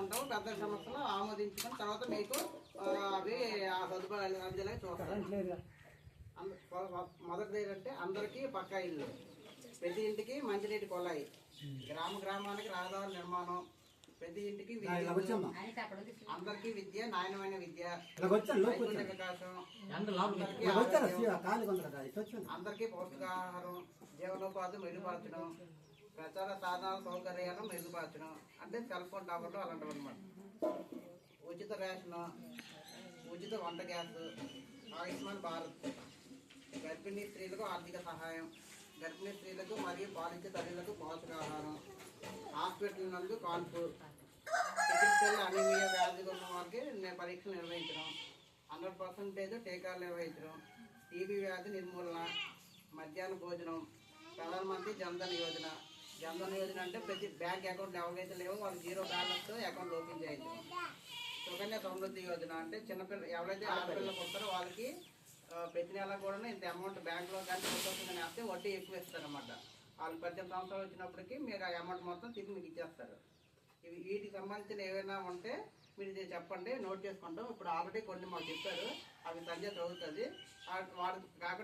చేసుకుంటాము. పెద్ద సంస్థలు ఆమోదించుకుని తర్వాత మీకు అవి ఆ సదుపాయాలు అందేలాగా చూస్తాం. మొదటిది ఏంటంటే అందరికీ పక్కా ఇల్లు, ప్రతి ఇంటికి మంచినీటి కొలాయి, గ్రామానికి రహదారుల నిర్మాణం, ప్రతి ఇంటికి అందరికీ విద్య, నాణ్యమైన విద్య, వికాసం, అందరికీ పౌష్టికాహారం, జీవనోపాధి మెరుగుపరచడం, ప్రచార సాధనాల సౌకర్యాలను మెరుగుపరచడం, అంటే సెల్ ఫోన్ టవర్లు అలాంటివి అనమాట. ఉచిత రేషన్, ఉచిత వంట గ్యాస్, ఆయుష్మాన్ భారత్, గర్భిణీ స్త్రీలకు ఆర్థిక సహాయం, గర్భిణీ స్త్రీలకు మరియు పాలించే తల్లులకు పౌష్టికాహారం, హాస్పిటల్ నందు కాన్పు, చికిత్సలు అనీమియా వ్యాధి ఉన్న వారికి పరీక్షలు నిర్వహించడం, 100% టీకాలు నిర్వహించడం, టీబీ వ్యాధి నిర్మూలన, మధ్యాహ్న భోజనం, ప్రధానమంత్రి జన్ధన్ యోజన. జన్ధన్ యోజన అంటే ప్రతి బ్యాంక్ అకౌంట్ ఎవరైతే లేవో వాళ్ళు 0 బ్యాలెన్స్తో అకౌంట్ ఓపెన్ చేయించడం. సుకన్య సమృద్ధి యోజన అంటే చిన్నపిల్ల ఎవరైతే ఆడపిల్లలకు వస్తారో వాళ్ళకి ప్రతి నెల కూడా ఇంత అమౌంట్ బ్యాంకులో కానీ వస్తుందని వేస్తే వడ్డీ ఎక్కువ ఇస్తారన్నమాట. వాళ్ళు 18 సంవత్సరాలు వచ్చినప్పటికీ మీరు ఆ అమౌంట్ మొత్తం తిరిగి మీకు ఇచ్చేస్తారు. వీటికి సంబంధించిన ఏమైనా ఉంటే మీరు ఇది చెప్పండి, నోట్ చేసుకుంటాం. ఇప్పుడు ఆల్రెడీ కొన్ని మాకు చెప్పారు, అవి సంజయ్ చదువుతుంది. వాడు కాకుండా